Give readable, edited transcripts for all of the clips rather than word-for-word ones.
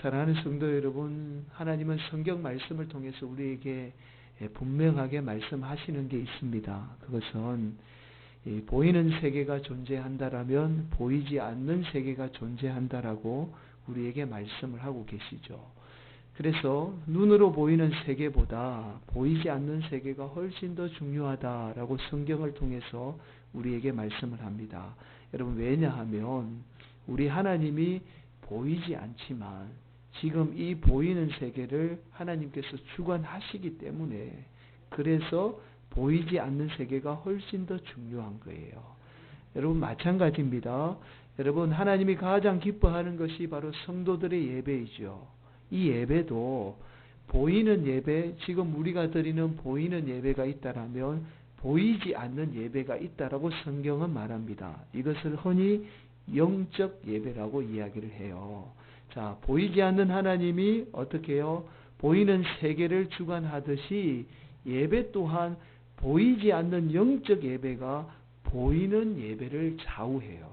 사랑하는 성도 여러분, 하나님은 성경 말씀을 통해서 우리에게 분명하게 말씀하시는 게 있습니다. 그것은 보이는 세계가 존재한다라면 보이지 않는 세계가 존재한다라고 우리에게 말씀을 하고 계시죠. 그래서 눈으로 보이는 세계보다 보이지 않는 세계가 훨씬 더 중요하다라고 성경을 통해서 우리에게 말씀을 합니다. 여러분, 왜냐하면 우리 하나님이 보이지 않지만 지금 이 보이는 세계를 하나님께서 주관하시기 때문에, 그래서 보이지 않는 세계가 훨씬 더 중요한 거예요. 여러분, 마찬가지입니다. 여러분, 하나님이 가장 기뻐하는 것이 바로 성도들의 예배이죠. 이 예배도 보이는 예배, 지금 우리가 드리는 보이는 예배가 있다라면 보이지 않는 예배가 있다라고 성경은 말합니다. 이것을 흔히 영적 예배라고 이야기를 해요. 자, 보이지 않는 하나님이 어떻게 해요? 보이는 세계를 주관하듯이 예배 또한 보이지 않는 영적 예배가 보이는 예배를 좌우해요.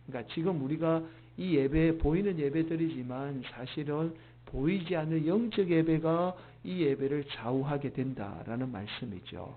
그러니까 지금 우리가 이 예배, 보이는 예배 드리지만 사실은 보이지 않는 영적 예배가 이 예배를 좌우하게 된다라는 말씀이죠.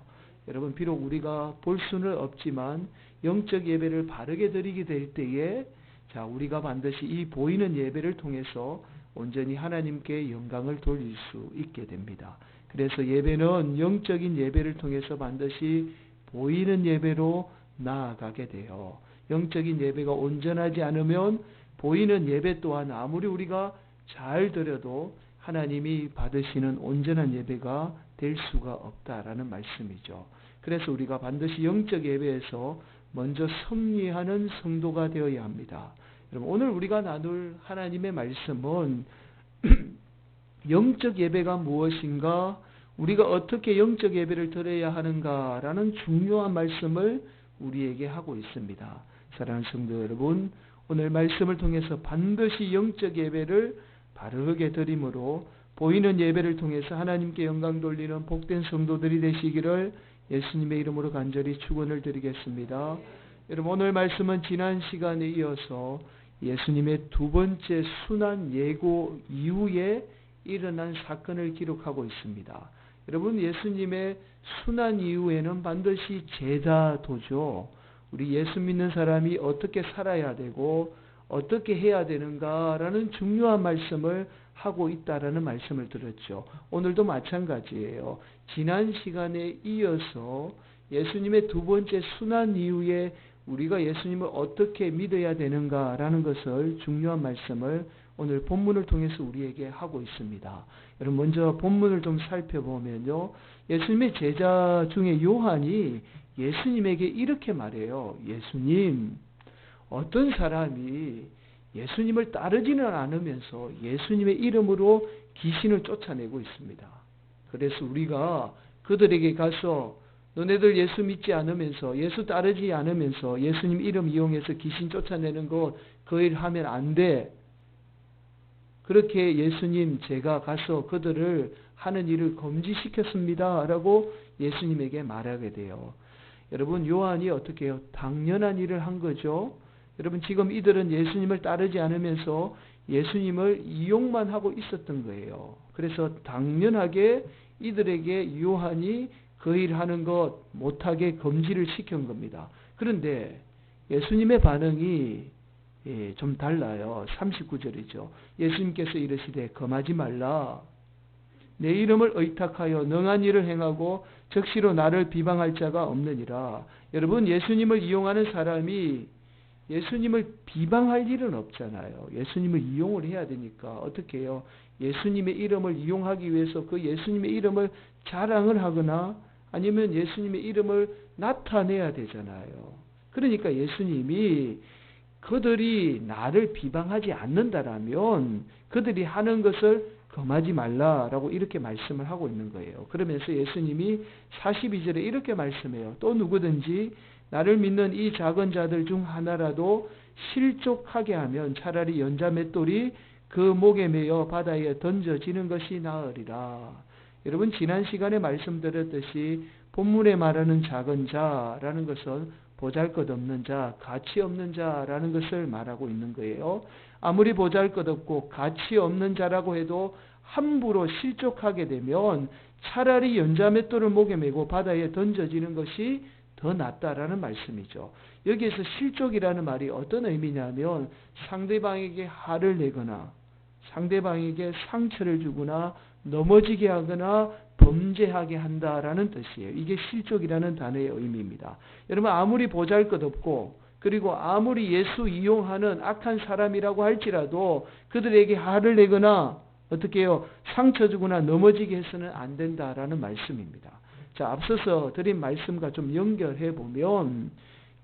여러분, 비록 우리가 볼 수는 없지만 영적 예배를 바르게 드리게 될 때에, 자, 우리가 반드시 이 보이는 예배를 통해서 온전히 하나님께 영광을 돌릴 수 있게 됩니다. 그래서 예배는 영적인 예배를 통해서 반드시 보이는 예배로 나아가게 돼요. 영적인 예배가 온전하지 않으면 보이는 예배 또한 아무리 우리가 잘 드려도 하나님이 받으시는 온전한 예배가 될 수가 없다라는 말씀이죠. 그래서 우리가 반드시 영적 예배에서 먼저 승리하는 성도가 되어야 합니다. 여러분, 오늘 우리가 나눌 하나님의 말씀은 영적 예배가 무엇인가, 우리가 어떻게 영적 예배를 드려야 하는가라는 중요한 말씀을 우리에게 하고 있습니다. 사랑하는 성도 여러분, 오늘 말씀을 통해서 반드시 영적 예배를 바르게 드림으로 보이는 예배를 통해서 하나님께 영광 돌리는 복된 성도들이 되시기를 예수님의 이름으로 간절히 축원을 드리겠습니다. 여러분, 오늘 말씀은 지난 시간에 이어서 예수님의 두 번째 순환 예고 이후에 일어난 사건을 기록하고 있습니다. 여러분, 예수님의 순환 이후에는 반드시 제자도죠. 우리 예수 믿는 사람이 어떻게 살아야 되고 어떻게 해야 되는가라는 중요한 말씀을 하고 있다라는 말씀을 들었죠. 오늘도 마찬가지예요. 지난 시간에 이어서 예수님의 두 번째 순환 이후에 우리가 예수님을 어떻게 믿어야 되는가라는 것을 중요한 말씀을 오늘 본문을 통해서 우리에게 하고 있습니다. 여러분, 먼저 본문을 좀 살펴보면요, 예수님의 제자 중에 요한이 예수님에게 이렇게 말해요. 예수님, 어떤 사람이 예수님을 따르지는 않으면서 예수님의 이름으로 귀신을 쫓아내고 있습니다. 그래서 우리가 그들에게 가서 너네들 예수 믿지 않으면서, 예수 따르지 않으면서 예수님 이름 이용해서 귀신 쫓아내는 거 그 일 하면 안 돼. 그렇게 예수님, 제가 가서 그들을 하는 일을 금지시켰습니다 라고 예수님에게 말하게 돼요. 여러분, 요한이 어떻게 해요? 당연한 일을 한 거죠. 여러분, 지금 이들은 예수님을 따르지 않으면서 예수님을 이용만 하고 있었던 거예요. 그래서 당연하게 이들에게 요한이 그 일 하는 것 못하게 금지를 시킨 겁니다. 그런데 예수님의 반응이 좀 달라요. 39절이죠. 예수님께서 이르시되 금하지 말라. 내 이름을 의탁하여 능한 일을 행하고 적시로 나를 비방할 자가 없느니라. 여러분, 예수님을 이용하는 사람이 예수님을 비방할 일은 없잖아요. 예수님을 이용을 해야 되니까 어떻게 해요? 예수님의 이름을 이용하기 위해서 그 예수님의 이름을 자랑을 하거나 아니면 예수님의 이름을 나타내야 되잖아요. 그러니까 예수님이 그들이 나를 비방하지 않는다라면 그들이 하는 것을 금하지 말라라고 이렇게 말씀을 하고 있는 거예요. 그러면서 예수님이 42절에 이렇게 말씀해요. 또 누구든지 나를 믿는 이 작은 자들 중 하나라도 실족하게 하면 차라리 연자 맷돌이 그 목에 매여 바다에 던져지는 것이 나으리라. 여러분, 지난 시간에 말씀드렸듯이 본문에 말하는 작은 자라는 것은 보잘것없는 자, 가치 없는 자라는 것을 말하고 있는 거예요. 아무리 보잘것없고 가치 없는 자라고 해도 함부로 실족하게 되면 차라리 연자맷돌을 목에 메고 바다에 던져지는 것이 더 낫다라는 말씀이죠. 여기에서 실족이라는 말이 어떤 의미냐면 상대방에게 화를 내거나 상대방에게 상처를 주거나 넘어지게 하거나 범죄하게 한다라는 뜻이에요. 이게 실족이라는 단어의 의미입니다. 여러분 아무리 보잘것없고 그리고 아무리 예수 이용하는 악한 사람이라고 할지라도 그들에게 화를 내거나 어떻게 해요? 상처 주거나 넘어지게 해서는 안 된다라는 말씀입니다. 자, 앞서서 드린 말씀과 좀 연결해 보면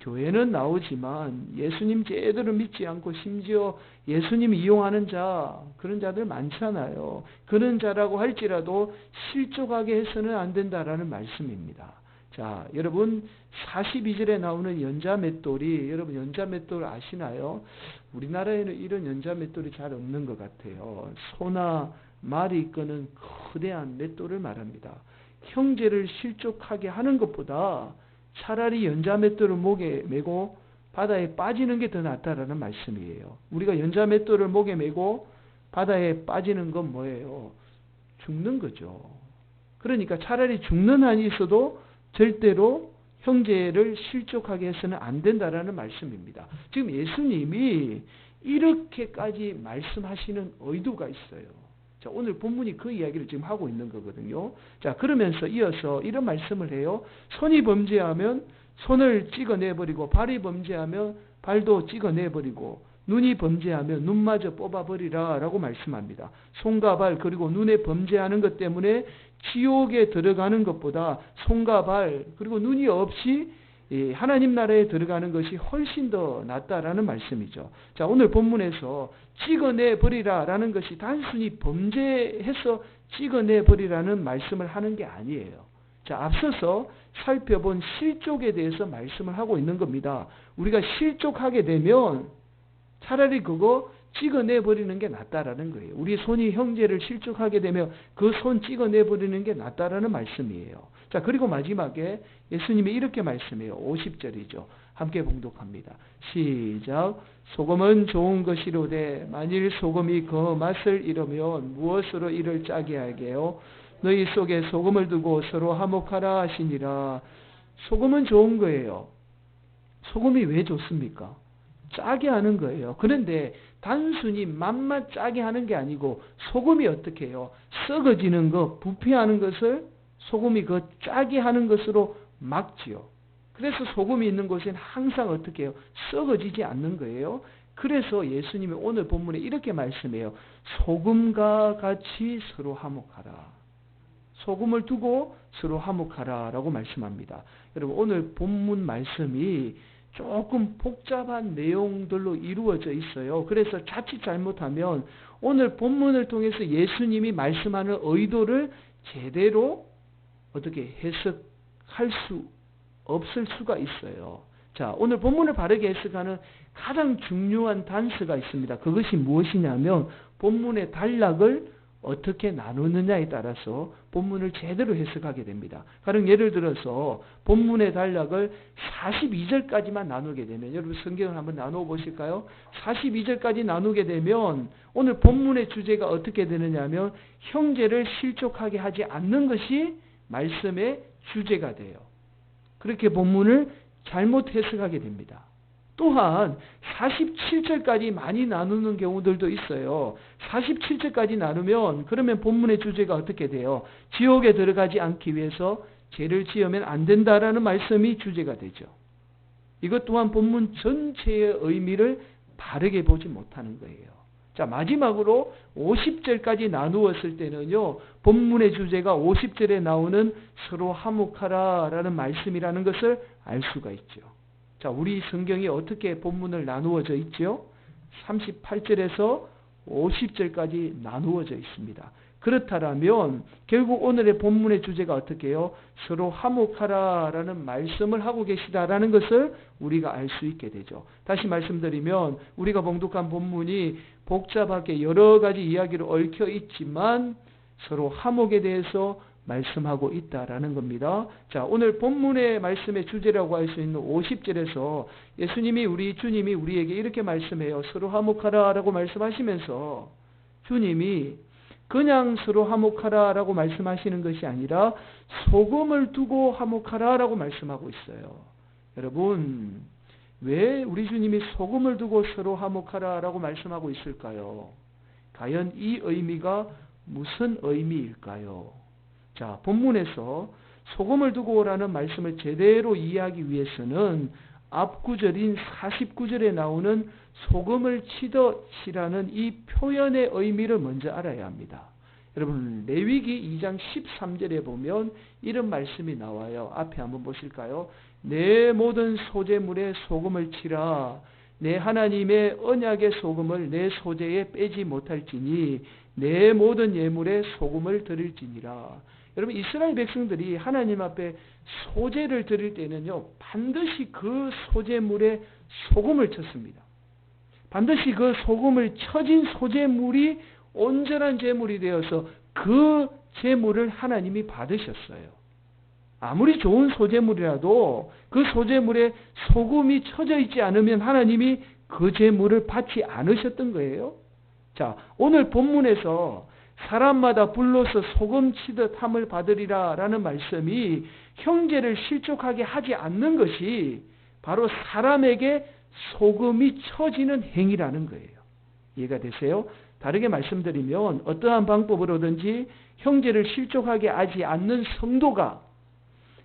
교회는 나오지만 예수님 제대로 믿지 않고 심지어 예수님 이용하는 자, 그런 자들 많잖아요. 그런 자라고 할지라도 실족하게 해서는 안 된다라는 말씀입니다. 자, 여러분 42절에 나오는 연자맷돌이 여러분 연자맷돌 아시나요? 우리나라에는 이런 연자맷돌이 잘 없는 것 같아요. 소나 말이 끄는 거대한 맷돌을 말합니다. 형제를 실족하게 하는 것보다 차라리 연자맷돌을 목에 메고 바다에 빠지는 게 더 낫다라는 말씀이에요. 우리가 연자맷돌을 목에 메고 바다에 빠지는 건 뭐예요? 죽는 거죠. 그러니까 차라리 죽는 한이 있어도 절대로 형제를 실족하게 해서는 안 된다라는 말씀입니다. 지금 예수님이 이렇게까지 말씀하시는 의도가 있어요. 자, 오늘 본문이 그 이야기를 지금 하고 있는 거거든요. 자, 그러면서 이어서 이런 말씀을 해요. 손이 범죄하면 손을 찍어내버리고 발이 범죄하면 발도 찍어내버리고 눈이 범죄하면 눈마저 뽑아버리라 라고 말씀합니다. 손과 발 그리고 눈에 범죄하는 것 때문에 지옥에 들어가는 것보다 손과 발 그리고 눈이 없이 하나님 나라에 들어가는 것이 훨씬 더 낫다라는 말씀이죠. 자, 오늘 본문에서 찍어내버리라 라는 것이 단순히 범죄해서 찍어내버리라는 말씀을 하는 게 아니에요. 자, 앞서서 살펴본 실족에 대해서 말씀을 하고 있는 겁니다. 우리가 실족하게 되면 차라리 그거 찍어내버리는 게 낫다라는 거예요. 우리 손이 형제를 실족하게 되면 그 손 찍어내버리는 게 낫다라는 말씀이에요. 자, 그리고 마지막에 예수님이 이렇게 말씀해요. 50절이죠. 함께 봉독합니다. 시작. 소금은 좋은 것이로되 만일 소금이 그 맛을 잃으면 무엇으로 이를 짜게 하게요? 너희 속에 소금을 두고 서로 화목하라 하시니라. 소금은 좋은 거예요. 소금이 왜 좋습니까? 짜게 하는 거예요. 그런데 단순히 맛만 짜게 하는 게 아니고 소금이 어떻게 해요? 썩어지는 것, 부패하는 것을 소금이 그 짜게 하는 것으로 막지요. 그래서 소금이 있는 곳에는 항상 어떻게 해요? 썩어지지 않는 거예요. 그래서 예수님이 오늘 본문에 이렇게 말씀해요. 소금과 같이 서로 화목하라. 소금을 두고 서로 화목하라 라고 말씀합니다. 여러분 오늘 본문 말씀이 조금 복잡한 내용들로 이루어져 있어요. 그래서 자칫 잘못하면 오늘 본문을 통해서 예수님이 말씀하는 의도를 제대로 어떻게 해석할 수 없을 수가 있어요. 자, 오늘 본문을 바르게 해석하는 가장 중요한 단서가 있습니다. 그것이 무엇이냐면 본문의 단락을 어떻게 나누느냐에 따라서 본문을 제대로 해석하게 됩니다. 가령 예를 들어서 본문의 단락을 42절까지만 나누게 되면 여러분 성경을 한번 나누어 보실까요? 42절까지 나누게 되면 오늘 본문의 주제가 어떻게 되느냐 하면 형제를 실족하게 하지 않는 것이 말씀의 주제가 돼요. 그렇게 본문을 잘못 해석하게 됩니다. 또한 47절까지 많이 나누는 경우들도 있어요. 47절까지 나누면 그러면 본문의 주제가 어떻게 돼요? 지옥에 들어가지 않기 위해서 죄를 지으면 안 된다라는 말씀이 주제가 되죠. 이것 또한 본문 전체의 의미를 바르게 보지 못하는 거예요. 자, 마지막으로 50절까지 나누었을 때는요. 본문의 주제가 50절에 나오는 서로 화목하라라는 말씀이라는 것을 알 수가 있죠. 자, 우리 성경이 어떻게 본문을 나누어져 있죠? 38절에서 50절까지 나누어져 있습니다. 그렇다면 결국 오늘의 본문의 주제가 어떻게 해요? 서로 화목하라라는 말씀을 하고 계시다라는 것을 우리가 알 수 있게 되죠. 다시 말씀드리면 우리가 봉독한 본문이 복잡하게 여러 가지 이야기로 얽혀 있지만 서로 화목에 대해서 말씀하고 있다라는 겁니다. 자, 오늘 본문의 말씀의 주제라고 할 수 있는 50절에서 예수님이 주님이 우리에게 이렇게 말씀해요. 서로 화목하라라고 말씀하시면서 주님이 그냥 서로 화목하라라고 말씀하시는 것이 아니라 소금을 두고 화목하라라고 말씀하고 있어요. 여러분, 왜 우리 주님이 소금을 두고 서로 화목하라라고 말씀하고 있을까요? 과연 이 의미가 무슨 의미일까요? 자, 본문에서 소금을 두고 오라는 말씀을 제대로 이해하기 위해서는 앞 구절인 49절에 나오는 소금을 치듯이라는 이 표현의 의미를 먼저 알아야 합니다. 여러분, 레위기 2장 13절에 보면 이런 말씀이 나와요. 앞에 한번 보실까요? 내 모든 소재물에 소금을 치라. 내 하나님의 언약의 소금을 내 소재에 빼지 못할지니 내 모든 예물에 소금을 드릴지니라. 여러분, 이스라엘 백성들이 하나님 앞에 소재를 드릴 때는요, 반드시 그 소재물에 소금을 쳤습니다. 반드시 그 소금을 쳐진 소재물이 온전한 제물이 되어서 그 제물을 하나님이 받으셨어요. 아무리 좋은 소재물이라도 그 소재물에 소금이 쳐져 있지 않으면 하나님이 그 제물을 받지 않으셨던 거예요. 자, 오늘 본문에서 사람마다 불로서 소금 치듯 함을 받으리라 라는 말씀이 형제를 실족하게 하지 않는 것이 바로 사람에게 소금이 쳐지는 행위라는 거예요. 이해가 되세요? 다르게 말씀드리면 어떠한 방법으로든지 형제를 실족하게 하지 않는 성도가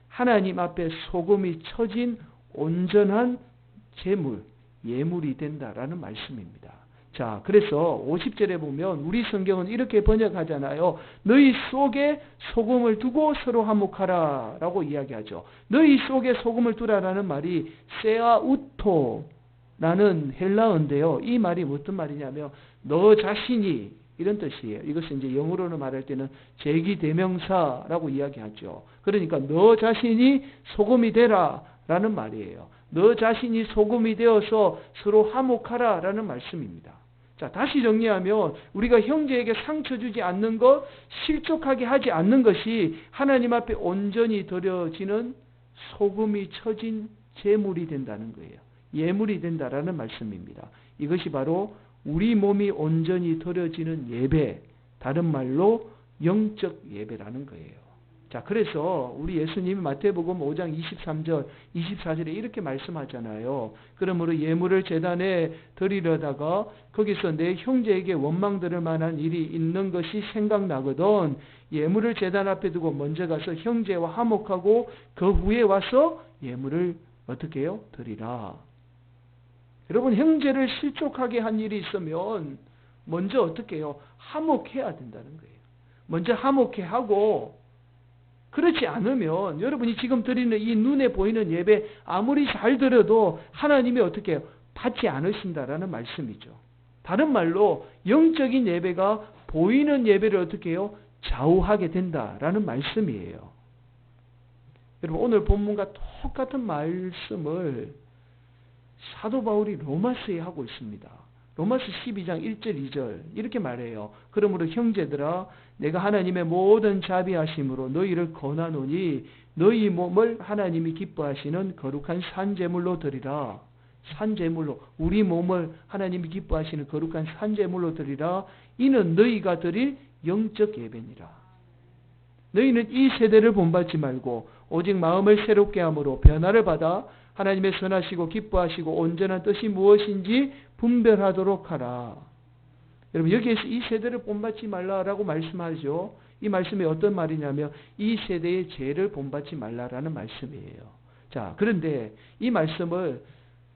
하나님 앞에 소금이 쳐진 온전한 제물, 예물이 된다라는 말씀입니다. 자, 그래서 50절에 보면 우리 성경은 이렇게 번역하잖아요. 너희 속에 소금을 두고 서로 화목하라 라고 이야기하죠. 너희 속에 소금을 두라라는 말이 세아우토라는 헬라어인데요. 이 말이 무슨 말이냐면 너 자신이 이런 뜻이에요. 이것은 이제 영어로는 말할 때는 제기대명사라고 이야기하죠. 그러니까 너 자신이 소금이 되라 라는 말이에요. 너 자신이 소금이 되어서 서로 화목하라 라는 말씀입니다. 자, 다시 정리하면 우리가 형제에게 상처 주지 않는 것, 실족하게 하지 않는 것이 하나님 앞에 온전히 드려지는 소금이 쳐진 제물이 된다는 거예요. 예물이 된다라는 말씀입니다. 이것이 바로 우리 몸이 온전히 드려지는 예배, 다른 말로 영적 예배라는 거예요. 자, 그래서 우리 예수님이 마태복음 5장 23절, 24절에 이렇게 말씀하잖아요. 그러므로 예물을 제단에 드리려다가 거기서 내 형제에게 원망 들을 만한 일이 있는 것이 생각나거든 예물을 제단 앞에 두고 먼저 가서 형제와 화목하고 그 후에 와서 예물을 어떻게 해요? 드리라. 여러분, 형제를 실족하게 한 일이 있으면 먼저 어떻게 해요? 화목해야 된다는 거예요. 먼저 화목해 하고, 그렇지 않으면 여러분이 지금 드리는 이 눈에 보이는 예배 아무리 잘 드려도 하나님이 어떻게 해요? 받지 않으신다라는 말씀이죠. 다른 말로 영적인 예배가 보이는 예배를 어떻게 해요? 좌우하게 된다라는 말씀이에요. 여러분, 오늘 본문과 똑같은 말씀을 사도 바울이 로마서에 하고 있습니다. 로마서 12장 1절 2절 이렇게 말해요. 그러므로 형제들아 내가 하나님의 모든 자비하심으로 너희를 권하노니 너희 몸을 하나님이 기뻐하시는 거룩한 산제물로 드리라. 산제물로, 우리 몸을 하나님이 기뻐하시는 거룩한 산제물로 드리라. 이는 너희가 드릴 영적 예배니라. 너희는 이 세대를 본받지 말고 오직 마음을 새롭게 함으로 변화를 받아 하나님의 선하시고 기뻐하시고 온전한 뜻이 무엇인지 분별하도록 하라. 여러분, 여기에서 이 세대를 본받지 말라라고 말씀하죠. 이 말씀이 어떤 말이냐면 이 세대의 죄를 본받지 말라라는 말씀이에요. 자, 그런데 이 말씀을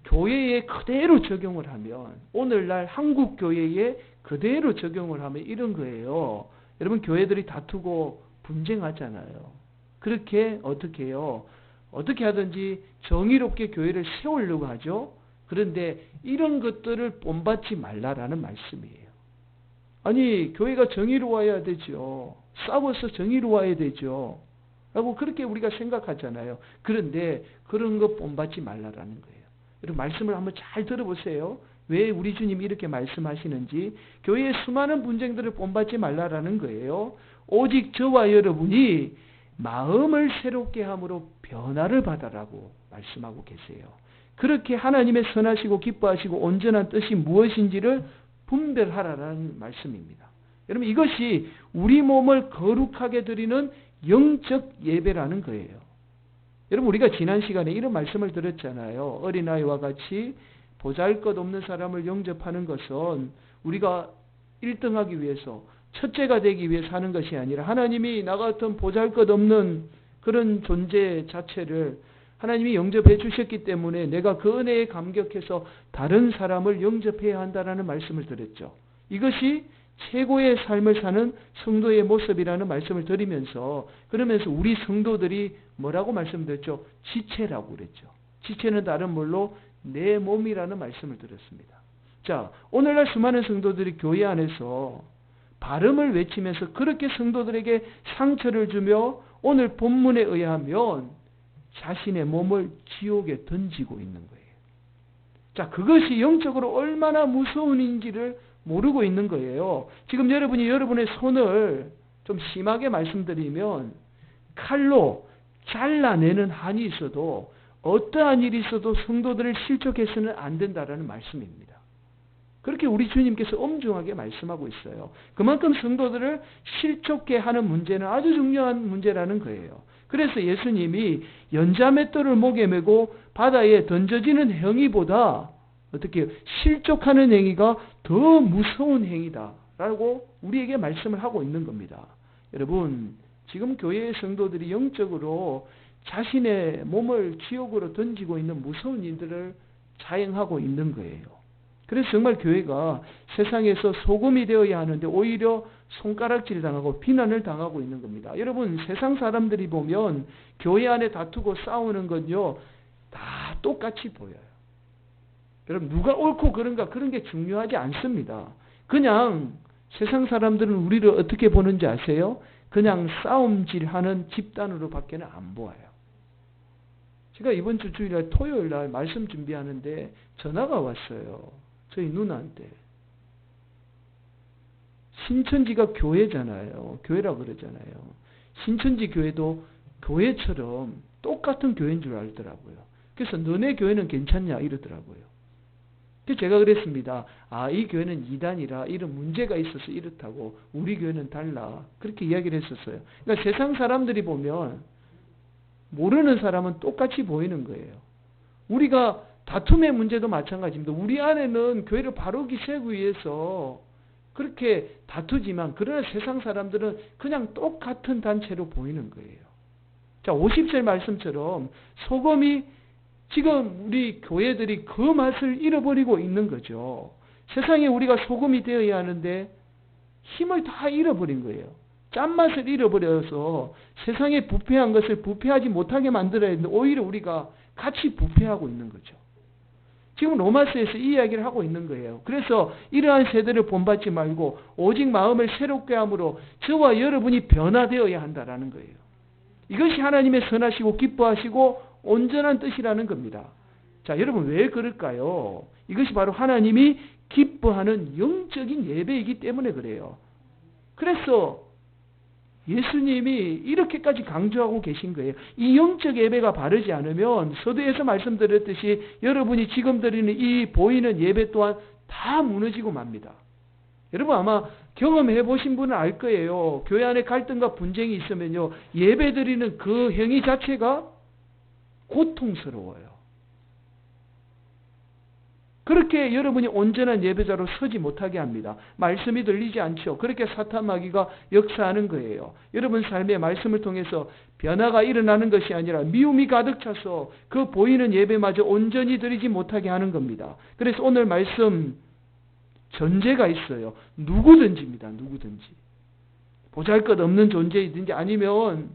교회에 그대로 적용을 하면, 오늘날 한국 교회에 그대로 적용을 하면 이런 거예요. 여러분, 교회들이 다투고 분쟁하잖아요. 그렇게 어떻게 해요? 어떻게 하든지 정의롭게 교회를 세우려고 하죠. 그런데 이런 것들을 본받지 말라라는 말씀이에요. 아니, 교회가 정의로워야 되죠. 싸워서 정의로워야 되죠. 라고 그렇게 우리가 생각하잖아요. 그런데 그런 것 본받지 말라라는 거예요. 여러분, 말씀을 한번 잘 들어보세요. 왜 우리 주님이 이렇게 말씀하시는지. 교회의 수많은 분쟁들을 본받지 말라라는 거예요. 오직 저와 여러분이 마음을 새롭게 함으로 변화를 받아라고 말씀하고 계세요. 그렇게 하나님의 선하시고 기뻐하시고 온전한 뜻이 무엇인지를 분별하라는 말씀입니다. 여러분, 이것이 우리 몸을 거룩하게 드리는 영적 예배라는 거예요. 여러분, 우리가 지난 시간에 이런 말씀을 들었잖아요. 어린아이와 같이 보잘것없는 사람을 영접하는 것은 우리가 1등하기 위해서, 첫째가 되기 위해서 하는 것이 아니라 하나님이 나 같은 보잘것없는 그런 존재 자체를 하나님이 영접해 주셨기 때문에 내가 그 은혜에 감격해서 다른 사람을 영접해야 한다는 말씀을 드렸죠. 이것이 최고의 삶을 사는 성도의 모습이라는 말씀을 드리면서, 그러면서 우리 성도들이 뭐라고 말씀드렸죠? 지체라고 그랬죠. 지체는 다른 말로 내 몸이라는 말씀을 드렸습니다. 자, 오늘날 수많은 성도들이 교회 안에서 발음을 외치면서 그렇게 성도들에게 상처를 주며 오늘 본문에 의하면 자신의 몸을 지옥에 던지고 있는 거예요. 자, 그것이 영적으로 얼마나 무서운 인지를 모르고 있는 거예요. 지금 여러분이 여러분의 손을 좀 심하게 말씀드리면 칼로 잘라내는 한이 있어도 어떠한 일이 있어도 성도들을 실족해서는 안 된다라는 말씀입니다. 그렇게 우리 주님께서 엄중하게 말씀하고 있어요. 그만큼 성도들을 실족해 하는 문제는 아주 중요한 문제라는 거예요. 그래서 예수님이 연자맷돌을 목에 메고 바다에 던져지는 행위보다 어떻게 실족하는 행위가 더 무서운 행위다라고 우리에게 말씀을 하고 있는 겁니다. 여러분, 지금 교회의 성도들이 영적으로 자신의 몸을 지옥으로 던지고 있는 무서운 일들을 자행하고 있는 거예요. 그래서 정말 교회가 세상에서 소금이 되어야 하는데 오히려 손가락질 당하고 비난을 당하고 있는 겁니다. 여러분, 세상 사람들이 보면 교회 안에 다투고 싸우는 건요, 다 똑같이 보여요. 여러분, 누가 옳고 그른가 그런 게 중요하지 않습니다. 그냥 세상 사람들은 우리를 어떻게 보는지 아세요? 그냥 싸움질하는 집단으로 밖에는 안 보아요. 제가 이번 주 주일날 토요일 날 말씀 준비하는데 전화가 왔어요. 저희 누나한테. 신천지가 교회잖아요. 교회라고 그러잖아요. 신천지 교회도 교회처럼 똑같은 교회인 줄 알더라고요. 그래서 너네 교회는 괜찮냐 이러더라고요. 그래서 제가 그랬습니다. 아, 이 교회는 이단이라 이런 문제가 있어서 이렇다고, 우리 교회는 달라. 그렇게 이야기를 했었어요. 그러니까 세상 사람들이 보면 모르는 사람은 똑같이 보이는 거예요. 우리가 다툼의 문제도 마찬가지입니다. 우리 안에는 교회를 바르게 세우기 위해서 그렇게 다투지만, 그러나 세상 사람들은 그냥 똑같은 단체로 보이는 거예요. 자, 50절 말씀처럼 소금이 지금 우리 교회들이 그 맛을 잃어버리고 있는 거죠. 세상에 우리가 소금이 되어야 하는데 힘을 다 잃어버린 거예요. 짠맛을 잃어버려서 세상에 부패한 것을 부패하지 못하게 만들어야 하는데 오히려 우리가 같이 부패하고 있는 거죠. 지금 로마서에서 이 이야기를 하고 있는 거예요. 그래서 이러한 세대를 본받지 말고 오직 마음을 새롭게 함으로 저와 여러분이 변화되어야 한다라는 거예요. 이것이 하나님의 선하시고 기뻐하시고 온전한 뜻이라는 겁니다. 자, 여러분, 왜 그럴까요? 이것이 바로 하나님이 기뻐하는 영적인 예배이기 때문에 그래요. 그래서 예수님이 이렇게까지 강조하고 계신 거예요. 이 영적 예배가 바르지 않으면 서두에서 말씀드렸듯이 여러분이 지금 드리는 이 보이는 예배 또한 다 무너지고 맙니다. 여러분, 아마 경험해 보신 분은 알 거예요. 교회 안에 갈등과 분쟁이 있으면요, 예배 드리는 그 행위 자체가 고통스러워요. 그렇게 여러분이 온전한 예배자로 서지 못하게 합니다. 말씀이 들리지 않죠. 그렇게 사탄 마귀가 역사하는 거예요. 여러분 삶의 말씀을 통해서 변화가 일어나는 것이 아니라 미움이 가득 차서 그 보이는 예배마저 온전히 드리지 못하게 하는 겁니다. 그래서 오늘 말씀 전제가 있어요. 누구든지입니다. 누구든지. 보잘것없는 존재이든지 아니면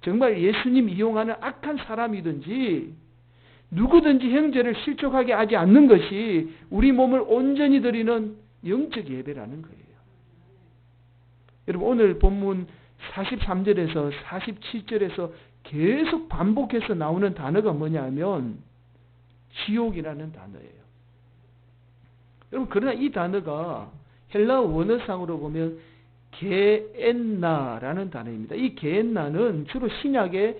정말 예수님 이용하는 악한 사람이든지 누구든지 형제를 실족하게 하지 않는 것이 우리 몸을 온전히 드리는 영적 예배라는 거예요. 여러분, 오늘 본문 43절에서 47절에서 계속 반복해서 나오는 단어가 뭐냐면 지옥이라는 단어예요. 여러분, 그러나 이 단어가 헬라어 원어상으로 보면 게엔나라는 단어입니다. 이 게엔나는 주로 신약의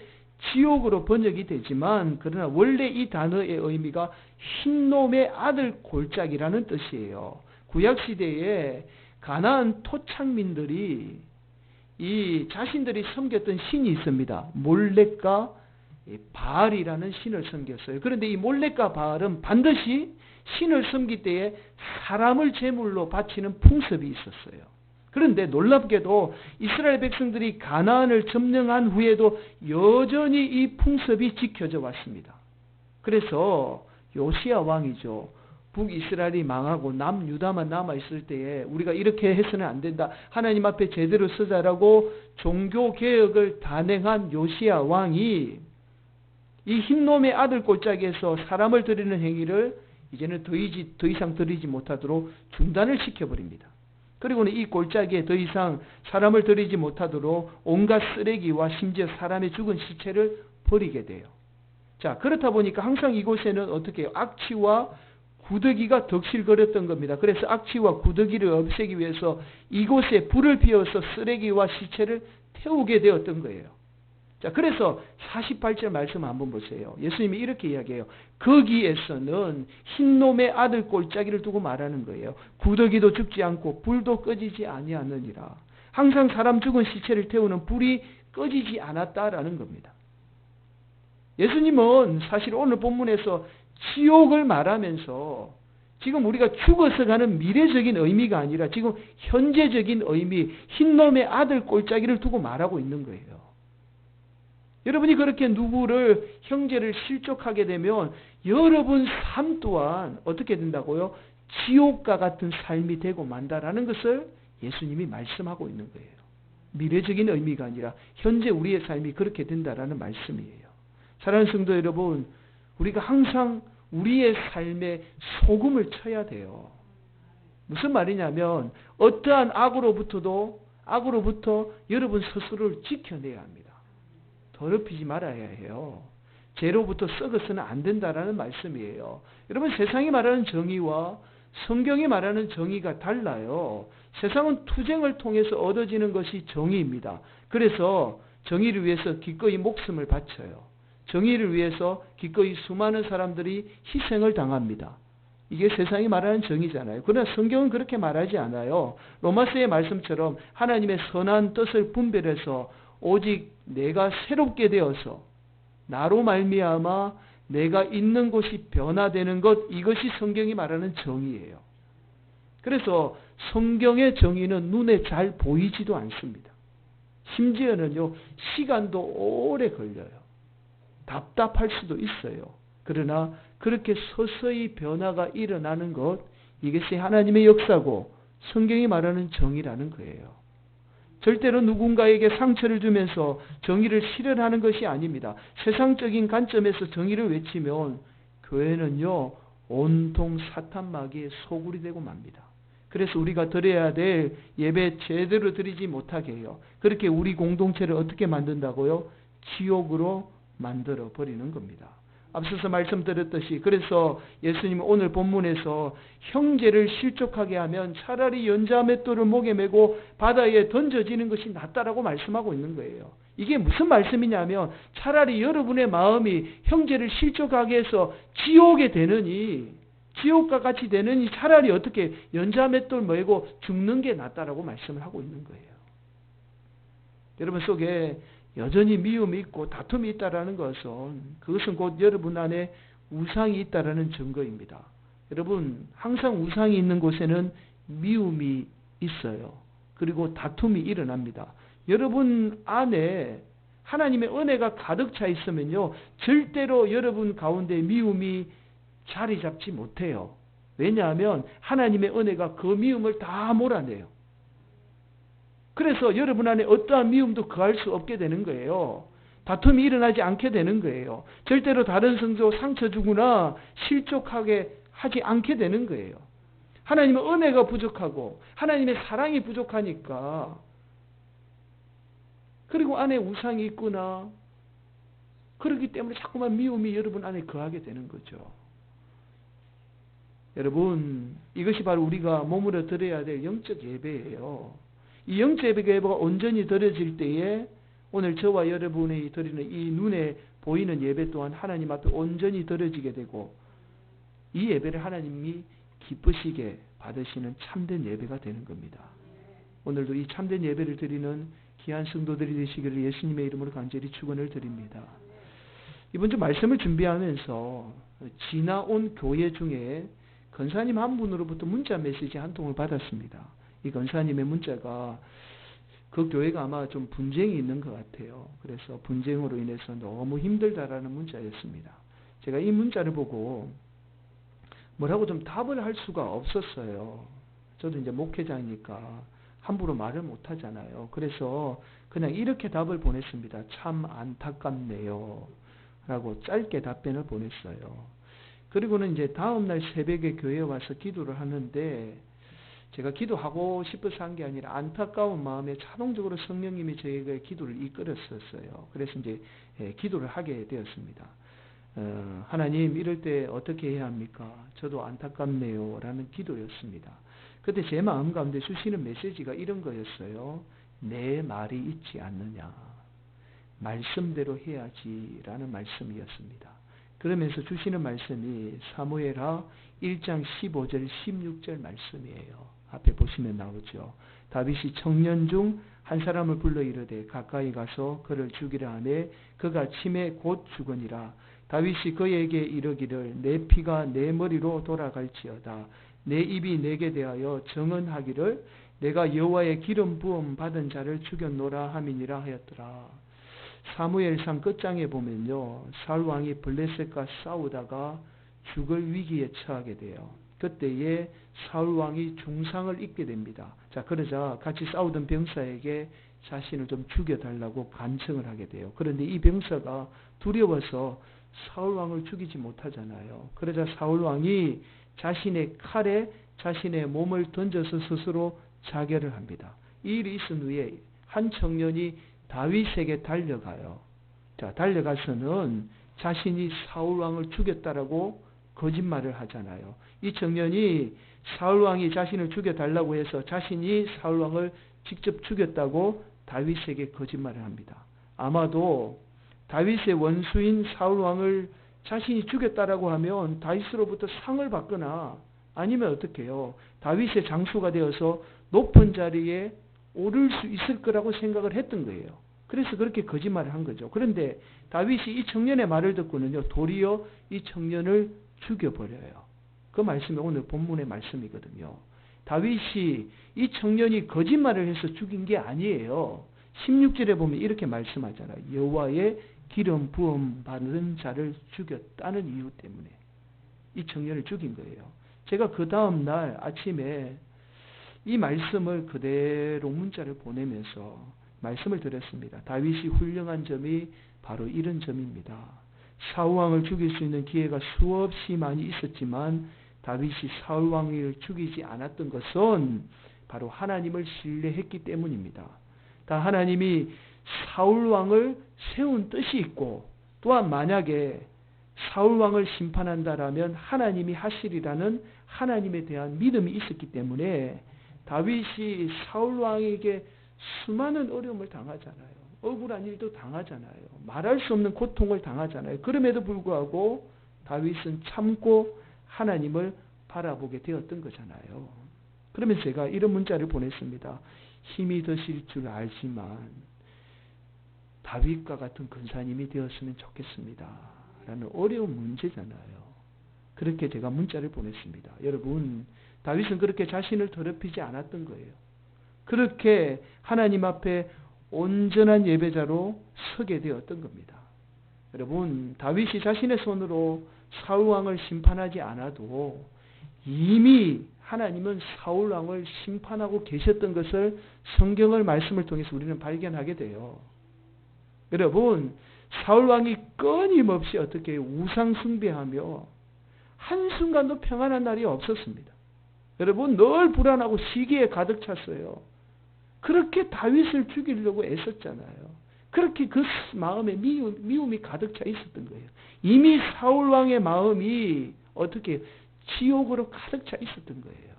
지옥으로 번역이 되지만 그러나 원래 이 단어의 의미가 흰놈의 아들 골짜기라는 뜻이에요. 구약시대에 가나안 토착민들이 이 자신들이 섬겼던 신이 있습니다. 몰렉과 바알이라는 신을 섬겼어요. 그런데 이 몰렉과 바알은 반드시 신을 섬길 때에 사람을 제물로 바치는 풍습이 있었어요. 그런데 놀랍게도 이스라엘 백성들이 가나안을 점령한 후에도 여전히 이 풍습이 지켜져 왔습니다. 그래서 요시야 왕이죠. 북이스라엘이 망하고 남유다만 남아있을 때에 우리가 이렇게 해서는 안 된다. 하나님 앞에 제대로 서자라고 종교개혁을 단행한 요시야 왕이 이 흰놈의 아들 골짜기에서 사람을 드리는 행위를 이제는 더 이상 드리지 못하도록 중단을 시켜버립니다. 그리고는 이 골짜기에 더 이상 사람을 드리지 못하도록 온갖 쓰레기와 심지어 사람의 죽은 시체를 버리게 돼요. 자, 그렇다 보니까 항상 이곳에는 어떻게 해요? 악취와 구더기가 덕실거렸던 겁니다. 그래서 악취와 구더기를 없애기 위해서 이곳에 불을 피워서 쓰레기와 시체를 태우게 되었던 거예요. 자, 그래서 48절 말씀 한번 보세요. 예수님이 이렇게 이야기해요. 거기에서는 흰놈의 아들 골짜기를 두고 말하는 거예요. 구더기도 죽지 않고 불도 꺼지지 아니하느니라. 항상 사람 죽은 시체를 태우는 불이 꺼지지 않았다라는 겁니다. 예수님은 사실 오늘 본문에서 지옥을 말하면서 지금 우리가 죽어서 가는 미래적인 의미가 아니라 지금 현재적인 의미, 흰놈의 아들 골짜기를 두고 말하고 있는 거예요. 여러분이 그렇게 누구를, 형제를 실족하게 되면 여러분 삶 또한 어떻게 된다고요? 지옥과 같은 삶이 되고 만다라는 것을 예수님이 말씀하고 있는 거예요. 미래적인 의미가 아니라 현재 우리의 삶이 그렇게 된다라는 말씀이에요. 사랑하는 성도 여러분, 우리가 항상 우리의 삶에 소금을 쳐야 돼요. 무슨 말이냐면 어떠한 악으로부터 여러분 스스로를 지켜내야 합니다. 더럽히지 말아야 해요. 죄로부터 썩어서는 안 된다라는 말씀이에요. 여러분, 세상이 말하는 정의와 성경이 말하는 정의가 달라요. 세상은 투쟁을 통해서 얻어지는 것이 정의입니다. 그래서 정의를 위해서 기꺼이 목숨을 바쳐요. 정의를 위해서 기꺼이 수많은 사람들이 희생을 당합니다. 이게 세상이 말하는 정의잖아요. 그러나 성경은 그렇게 말하지 않아요. 로마서의 말씀처럼 하나님의 선한 뜻을 분별해서 오직 내가 새롭게 되어서 나로 말미암아 내가 있는 곳이 변화되는 것, 이것이 성경이 말하는 정의예요. 그래서 성경의 정의는 눈에 잘 보이지도 않습니다. 심지어는요, 시간도 오래 걸려요. 답답할 수도 있어요. 그러나 그렇게 서서히 변화가 일어나는 것, 이것이 하나님의 역사고 성경이 말하는 정의라는 거예요. 절대로 누군가에게 상처를 주면서 정의를 실현하는 것이 아닙니다. 세상적인 관점에서 정의를 외치면 교회는요, 온통 사탄 마귀의 소굴이 되고 맙니다. 그래서 우리가 드려야 될 예배 제대로 드리지 못하게 해요. 그렇게 우리 공동체를 어떻게 만든다고요? 지옥으로 만들어 버리는 겁니다. 앞서서 말씀드렸듯이 그래서 예수님은 오늘 본문에서 형제를 실족하게 하면 차라리 연자맷돌을 목에 메고 바다에 던져지는 것이 낫다라고 말씀하고 있는 거예요. 이게 무슨 말씀이냐면 차라리 여러분의 마음이 형제를 실족하게 해서 지옥에 되느니, 지옥과 같이 되느니 차라리 어떻게 연자맷돌 메고 죽는 게 낫다라고 말씀을 하고 있는 거예요. 여러분 속에 여전히 미움이 있고 다툼이 있다라는 것은 그것은 곧 여러분 안에 우상이 있다라는 증거입니다. 여러분, 항상 우상이 있는 곳에는 미움이 있어요. 그리고 다툼이 일어납니다. 여러분 안에 하나님의 은혜가 가득 차 있으면요, 절대로 여러분 가운데 미움이 자리 잡지 못해요. 왜냐하면 하나님의 은혜가 그 미움을 다 몰아내요. 그래서 여러분 안에 어떠한 미움도 거할 수 없게 되는 거예요. 다툼이 일어나지 않게 되는 거예요. 절대로 다른 성도 상처 주거나 실족하게 하지 않게 되는 거예요. 하나님의 은혜가 부족하고 하나님의 사랑이 부족하니까, 그리고 안에 우상이 있구나, 그렇기 때문에 자꾸만 미움이 여러분 안에 거하게 되는 거죠. 여러분, 이것이 바로 우리가 몸으로 드려야 될 영적 예배예요. 이 영적 예배가 온전히 드려질 때에 오늘 저와 여러분이 드리는 이 눈에 보이는 예배 또한 하나님 앞에 온전히 드려지게 되고 이 예배를 하나님이 기쁘시게 받으시는 참된 예배가 되는 겁니다. 오늘도 이 참된 예배를 드리는 귀한 성도들이 되시기를 예수님의 이름으로 간절히 축원을 드립니다. 이번 주 말씀을 준비하면서 지나온 교회 중에 권사님 한 분으로부터 문자 메시지 한 통을 받았습니다. 이 권사님의 문자가 그 교회가 아마 좀 분쟁이 있는 것 같아요. 그래서 분쟁으로 인해서 너무 힘들다라는 문자였습니다. 제가 이 문자를 보고 뭐라고 좀 답을 할 수가 없었어요. 저도 이제 목회자니까 함부로 말을 못 하잖아요. 그래서 그냥 이렇게 답을 보냈습니다. 참 안타깝네요. 라고 짧게 답변을 보냈어요. 그리고는 이제 다음날 새벽에 교회에 와서 기도를 하는데 제가 기도하고 싶어서 한 게 아니라 안타까운 마음에 자동적으로 성령님이 저에게 기도를 이끌었었어요. 그래서 이제 기도를 하게 되었습니다. 하나님 이럴 때 어떻게 해야 합니까? 저도 안타깝네요. 라는 기도였습니다. 그때 제 마음 가운데 주시는 메시지가 이런 거였어요. 내 말이 있지 않느냐. 말씀대로 해야지 라는 말씀이었습니다. 그러면서 주시는 말씀이 사무엘하 1장 15절 16절 말씀이에요. 앞에 보시면 나오죠. 다윗이 청년 중 한 사람을 불러 이르되 가까이 가서 그를 죽이라 하매 그가 침에 곧 죽으니라. 다윗이 그에게 이르기를 내 피가 내 머리로 돌아갈지어다. 내 입이 내게 대하여 정언하기를 내가 여호와의 기름 부음 받은 자를 죽였노라 함이니라 하였더라. 사무엘상 끝장에 보면요. 사울 왕이 블레셋과 싸우다가 죽을 위기에 처하게 돼요. 그때에 사울 왕이 중상을 입게 됩니다. 자, 그러자 같이 싸우던 병사에게 자신을 좀 죽여달라고 간청을 하게 돼요. 그런데 이 병사가 두려워서 사울 왕을 죽이지 못하잖아요. 그러자 사울 왕이 자신의 칼에 자신의 몸을 던져서 스스로 자결을 합니다. 이 일이 있은 후에 한 청년이 다윗에게 달려가요. 자, 달려가서는 자신이 사울 왕을 죽였다라고 거짓말을 하잖아요. 이 청년이 사울 왕이 자신을 죽여달라고 해서 자신이 사울 왕을 직접 죽였다고 다윗에게 거짓말을 합니다. 아마도 다윗의 원수인 사울 왕을 자신이 죽였다라고 하면 다윗으로부터 상을 받거나 아니면 어떻게 해요? 다윗의 장수가 되어서 높은 자리에 오를 수 있을 거라고 생각을 했던 거예요. 그래서 그렇게 거짓말을 한 거죠. 그런데 다윗이 이 청년의 말을 듣고는요, 도리어 이 청년을 죽여버려요. 그 말씀이 오늘 본문의 말씀이거든요. 다윗이 이 청년이 거짓말을 해서 죽인 게 아니에요. 16절에 보면 이렇게 말씀하잖아요. 여호와의 기름 부음 받은 자를 죽였다는 이유 때문에 이 청년을 죽인 거예요. 제가 그 다음 날 아침에 이 말씀을 그대로 문자를 보내면서 말씀을 드렸습니다. 다윗이 훌륭한 점이 바로 이런 점입니다. 사울왕을 죽일 수 있는 기회가 수없이 많이 있었지만 다윗이 사울왕을 죽이지 않았던 것은 바로 하나님을 신뢰했기 때문입니다. 다 하나님이 사울왕을 세운 뜻이 있고 또한 만약에 사울왕을 심판한다라면 하나님이 하시리라는 하나님에 대한 믿음이 있었기 때문에 다윗이 사울왕에게 수많은 어려움을 당하잖아요. 억울한 일도 당하잖아요. 말할 수 없는 고통을 당하잖아요. 그럼에도 불구하고 다윗은 참고 하나님을 바라보게 되었던 거잖아요. 그러면 제가 이런 문자를 보냈습니다. 힘이 드실 줄 알지만 다윗과 같은 근사님이 되었으면 좋겠습니다. 라는 어려운 문제잖아요. 그렇게 제가 문자를 보냈습니다. 여러분, 다윗은 그렇게 자신을 더럽히지 않았던 거예요. 그렇게 하나님 앞에 온전한 예배자로 서게 되었던 겁니다. 여러분, 다윗이 자신의 손으로 사울왕을 심판하지 않아도 이미 하나님은 사울왕을 심판하고 계셨던 것을 성경을 말씀을 통해서 우리는 발견하게 돼요. 여러분, 사울왕이 끊임없이 어떻게 우상 숭배하며 한순간도 평안한 날이 없었습니다. 여러분, 늘 불안하고 시기에 가득 찼어요. 그렇게 다윗을 죽이려고 애썼잖아요. 그렇게 그 마음에 미움이 가득 차 있었던 거예요. 이미 사울왕의 마음이 어떻게 지옥으로 가득 차 있었던 거예요.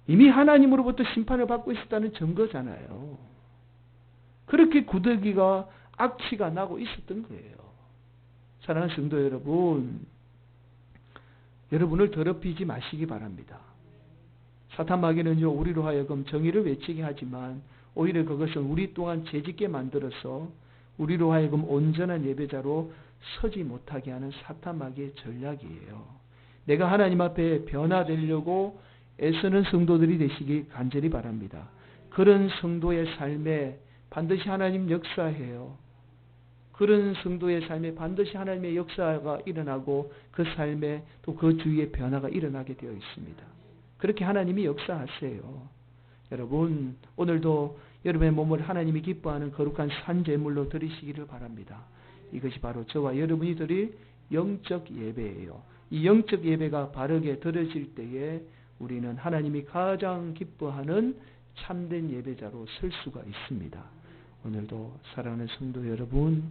이미 하나님으로부터 심판을 받고 있었다는 증거잖아요. 그렇게 구더기가 악취가 나고 있었던 거예요. 사랑하는 성도 여러분, 여러분을 더럽히지 마시기 바랍니다. 사탄 마귀는요, 우리로 하여금 정의를 외치게 하지만 오히려 그것은 우리 또한 죄짓게 만들어서 우리로 하여금 온전한 예배자로 서지 못하게 하는 사탄 마귀의 전략이에요. 내가 하나님 앞에 변화되려고 애쓰는 성도들이 되시기 간절히 바랍니다. 그런 성도의 삶에 반드시 하나님 역사해요. 그런 성도의 삶에 반드시 하나님의 역사가 일어나고 그 삶에 또 그 주위에 변화가 일어나게 되어 있습니다. 그렇게 하나님이 역사하세요. 여러분, 오늘도 여러분의 몸을 하나님이 기뻐하는 거룩한 산제물로 드리시기를 바랍니다. 이것이 바로 저와 여러분이 드릴 영적 예배예요. 이 영적 예배가 바르게 드려질 때에 우리는 하나님이 가장 기뻐하는 참된 예배자로 설 수가 있습니다. 오늘도 사랑하는 성도 여러분,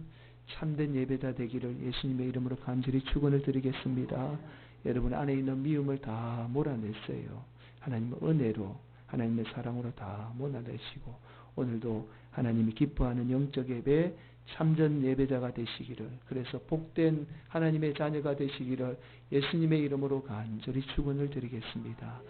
참된 예배자 되기를 예수님의 이름으로 간절히 축원을 드리겠습니다. 여러분 안에 있는 미움을 다 몰아냈어요. 하나님의 은혜로, 하나님의 사랑으로 다 몰아내시고 오늘도 하나님이 기뻐하는 영적 예배, 참전 예배자가 되시기를, 그래서 복된 하나님의 자녀가 되시기를 예수님의 이름으로 간절히 축원을 드리겠습니다.